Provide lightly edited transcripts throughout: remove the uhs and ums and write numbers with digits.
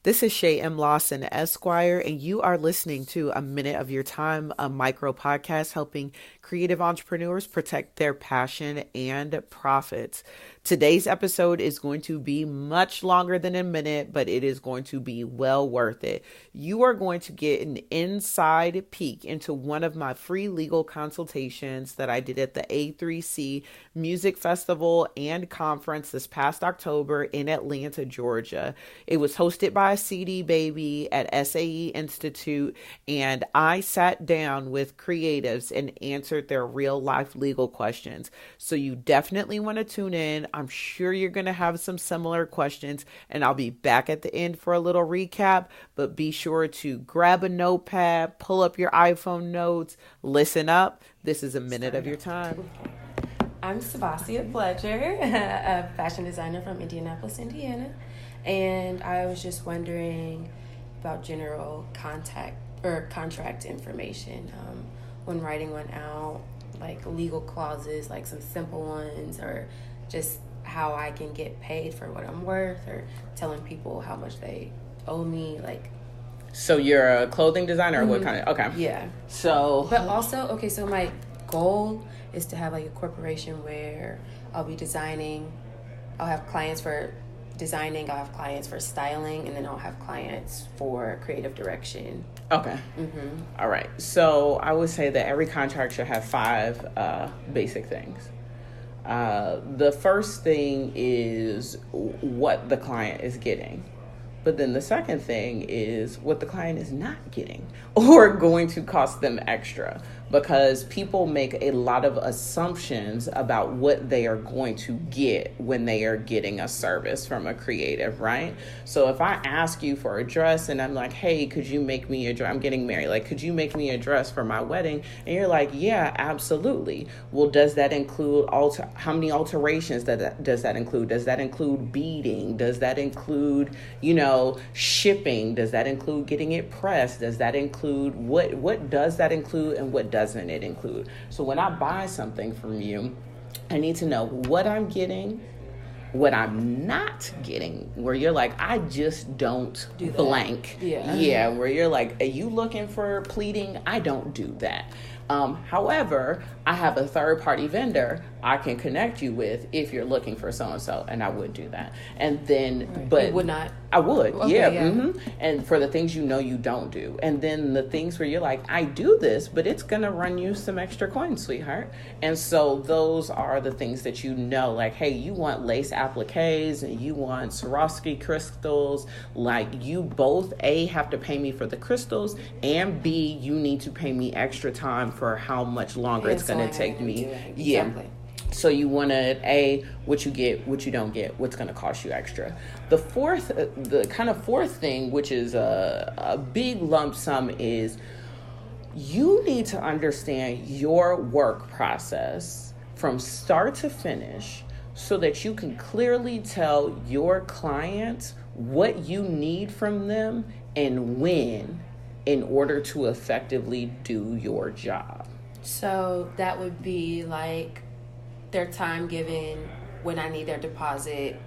This is Shay M. Lawson, Esquire, and you are listening to A Minute of Your Time, a micro podcast helping creative entrepreneurs protect their passion and profits. Today's episode is going to be much longer than a minute, but it is going to be well worth it. You are going to get an inside peek into one of my free legal consultations that I did at the A3C Music Festival and Conference this past October in Atlanta, Georgia. It was hosted by CD Baby at SAE Institute, and I sat down with creatives and answered their real life legal questions. So you definitely want to tune in. I'm sure you're going to have some similar questions, and I'll be back at the end for a little recap, but be sure to grab a notepad, pull up your iPhone notes, listen up. This is a minute of your time. I'm Sebastian Fletcher, a fashion designer from Indianapolis, Indiana. And I was just wondering about general contract information when writing one out, like legal clauses, like some simple ones, or just how I can get paid for what I'm worth, or telling people how much they owe me, like. So you're a clothing designer, or what kind of? Okay. Yeah. So. But also, so my goal is to have like a corporation where I'll be designing. I'll have clients for designing, I'll have clients for styling, and then I'll have clients for creative direction. Okay. Mm-hmm. All right. So I would say that every contract should have 5 basic things. The first thing is what the client is getting. But then the second thing is what the client is not getting or going to cost them extra, because people make a lot of assumptions about what they are going to get when they are getting a service from a creative, right? So if I ask you for a dress and I'm like, hey, could you make me a dress? I'm getting married. Like, could you make me a dress for my wedding? And you're like, yeah, absolutely. Well, does that include how many alterations does that include? Does that include beading? Does that include, shipping? Does that include getting it pressed? Does that include what does that include and what doesn't it include? So when I buy something from you, I need to know what I'm getting, what I'm not getting, where you're like, I just don't do blank. Yeah, where you're like, are you looking for pleating? I don't do that. However, I have a third-party vendor I can connect you with if you're looking for so-and-so, and I would do that. And then, right. But you would not? I would, okay, yeah. Yeah. Mm-hmm. And for the things you don't do. And then the things where you're like, I do this, but it's going to run you some extra coins, sweetheart. And so those are the things that like, hey, you want lace appliques and you want Swarovski crystals. Like, you both, A, have to pay me for the crystals, and B, you need to pay me extra time for how much longer it's going to take me. Exactly. Yeah. So you want to, what you get, what you don't get, what's going to cost you extra. The fourth thing, which is a big lump sum, is you need to understand your work process from start to finish so that you can clearly tell your client what you need from them and when in order to effectively do your job. So that would be like their time given, when I need their deposit,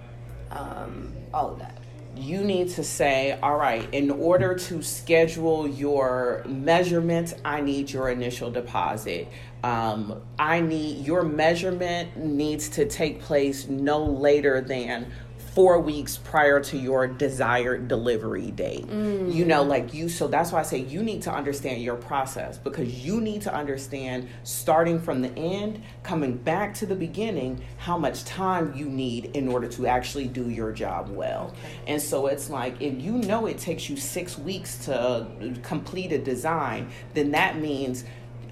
all of that. You need to say, all right, in order to schedule your measurements, I need your initial deposit. Your measurement needs to take place no later than 4 weeks prior to your desired delivery date. So that's why I say you need to understand your process, because you need to understand, starting from the end, coming back to the beginning, how much time you need in order to actually do your job well. Okay. And so it's like, if it takes you 6 weeks to complete a design, then that means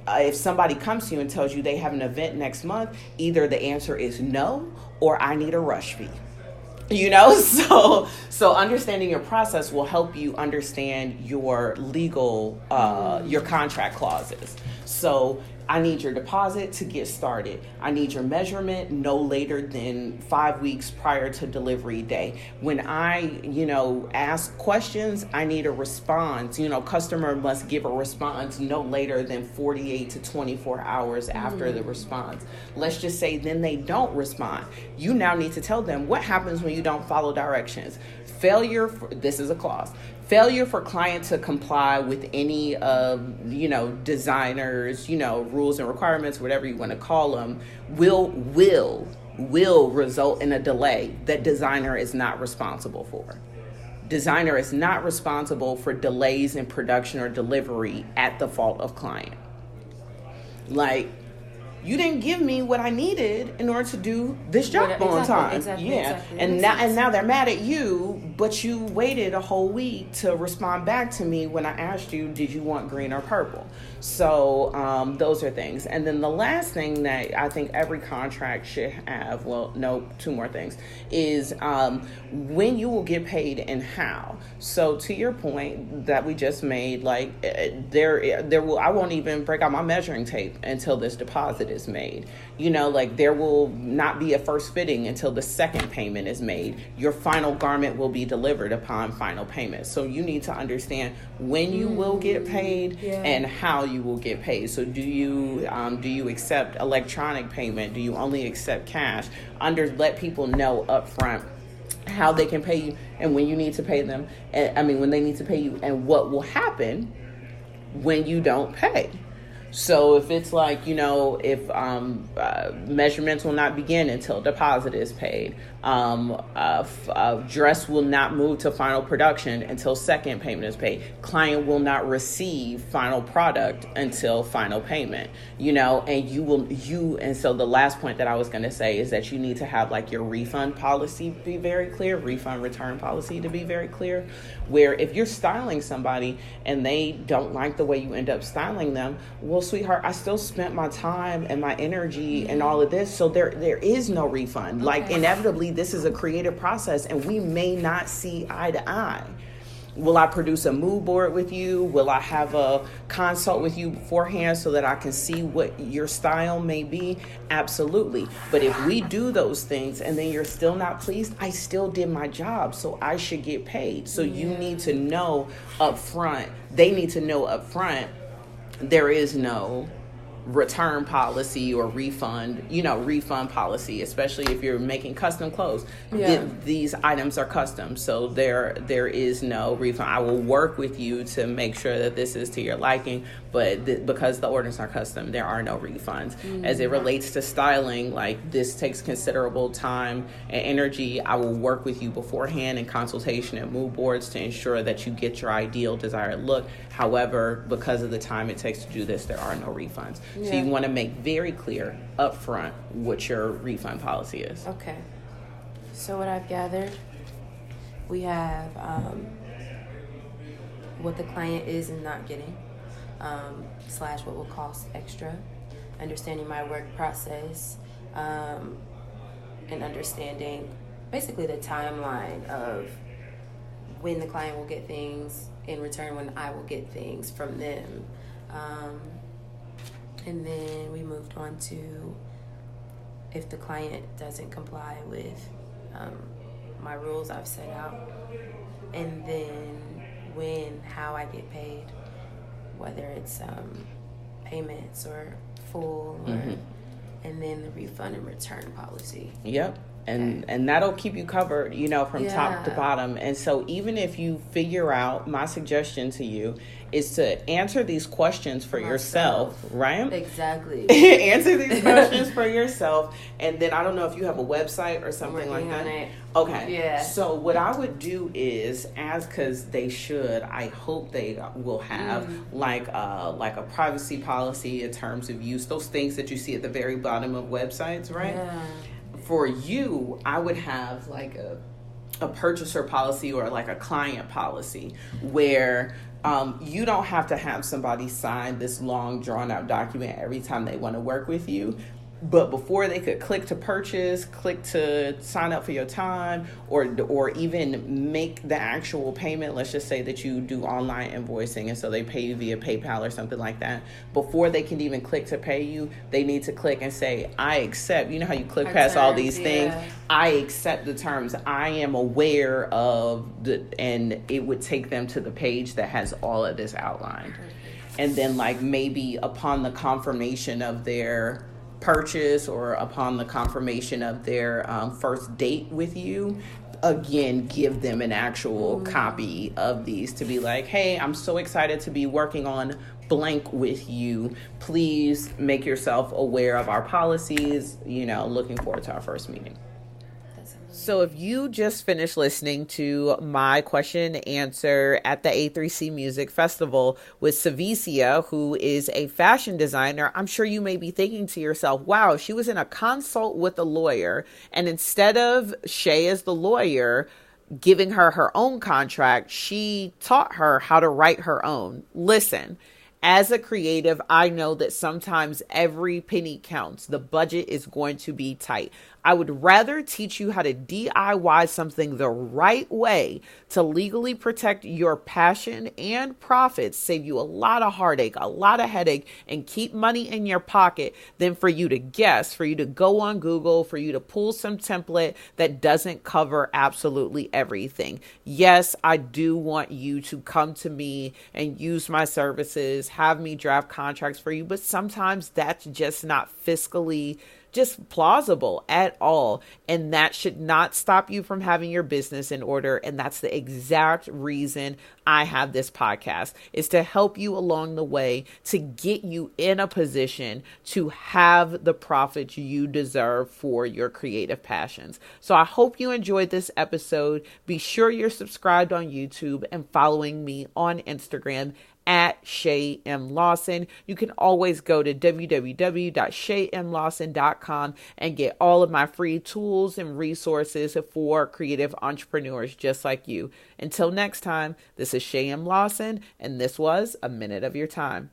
if somebody comes to you and tells you they have an event next month, either the answer is no, or I need a rush fee. So understanding your process will help you understand your legal, your contract clauses. So I need your deposit to get started. I need your measurement no later than 5 weeks prior to delivery day. When I, ask questions, I need a response. Customer must give a response no later than 48 to 24 hours after the response. Let's just say then they don't respond. You now need to tell them what happens when you don't follow directions. this is a clause, failure for client to comply with any of, designers, rules and requirements, whatever you want to call them, will result in a delay that designer is not responsible for. Designer is not responsible for delays in production or delivery at the fault of client. Like, you didn't give me what I needed in order to do this job on time. Exactly. And now they're mad at you, but you waited a whole week to respond back to me when I asked you, did you want green or purple? So those are things. And then the last thing that I think every contract should have, two more things, is when you will get paid and how. So to your point that we just made, like I won't even break out my measuring tape until this deposit is made. Like there will not be a first fitting until the second payment is made. Your final garment will be delivered upon final payment. So you need to understand when you will get paid and how you will get paid. So do you accept electronic payment? Do you only accept cash? Let people know up front how they can pay you and when you need to pay them. When they need to pay you and what will happen when you don't pay. So if it's like, if measurements will not begin until deposit is paid, dress will not move to final production until second payment is paid, client will not receive final product until final payment, and so the last point that I was going to say is that you need to have like your refund policy be very clear, refund return policy to be very clear, where if you're styling somebody and they don't like the way you end up styling them, well, sweetheart, I still spent my time and my energy and all of this, so there is no refund. Okay. Like inevitably, this is a creative process and we may not see eye to eye. Will I produce a mood board with you? Will I have a consult with you beforehand so that I can see what your style may be? Absolutely. But if we do those things and then you're still not pleased, I still did my job, so I should get paid. So you need to know up front, they need to know up front, there is no return policy or refund policy, especially if you're making custom clothes. These items are custom, so there is no refund. I will work with you to make sure that this is to your liking, but because the orders are custom, there are no refunds. As it relates to styling, like this takes considerable time and energy. I will work with you beforehand in consultation and mood boards to ensure that you get your ideal desired look. However, because of the time it takes to do this, there are no refunds. So you want to make very clear up front what your refund policy is. Okay. So what I've gathered, we have what the client is and not getting, / what will cost extra, understanding my work process, and understanding basically the timeline of when the client will get things in return, when I will get things from them. And then we moved on to if the client doesn't comply with my rules I've set out, and then how I get paid, whether it's payments or full, and then the refund and return policy. Yep. And that'll keep you covered, from top to bottom. And so even if you figure out, my suggestion to you is to answer these questions for yourself, right? Exactly. Answer these questions for yourself. And then I don't know if you have a website or something like that. Okay. Yeah. So what I would do is, because they should, I hope they will have like a privacy policy in terms of use, those things that you see at the very bottom of websites, right? Yeah. For you, I would have like a purchaser policy or like a client policy where you don't have to have somebody sign this long drawn out document every time they want to work with you. But before they could click to purchase, click to sign up for your time, or even make the actual payment, let's just say that you do online invoicing and so they pay you via PayPal or something like that. Before they can even click to pay you, they need to click and say, I accept. You know how you click past all these things? I accept the terms. I am aware of and it would take them to the page that has all of this outlined. And then like maybe upon the confirmation of their purchase or upon the confirmation of their first date with you, again, give them an actual copy of these to be like, hey, I'm so excited to be working on blank with you. Please make yourself aware of our policies. Looking forward to our first meeting. So if you just finished listening to my question and answer at the A3C Music Festival with Savicia, who is a fashion designer, I'm sure you may be thinking to yourself, wow, she was in a consult with a lawyer, and instead of Shay as the lawyer giving her her own contract, she taught her how to write her own. Listen, as a creative, I know that sometimes every penny counts. The budget is going to be tight. I would rather teach you how to DIY something the right way to legally protect your passion and profits, save you a lot of heartache, a lot of headache, and keep money in your pocket than for you to guess, for you to go on Google, for you to pull some template that doesn't cover absolutely everything. Yes, I do want you to come to me and use my services, have me draft contracts for you, but sometimes that's just not fiscally just plausible at all. And that should not stop you from having your business in order. And that's the exact reason I have this podcast, is to help you along the way, to get you in a position to have the profits you deserve for your creative passions. So I hope you enjoyed this episode. Be sure you're subscribed on YouTube and following me on Instagram at Shay M. Lawson. You can always go to www.shaymlawson.com and get all of my free tools and resources for creative entrepreneurs just like you. Until next time, this is Shay M. Lawson, and this was A Minute of Your Time.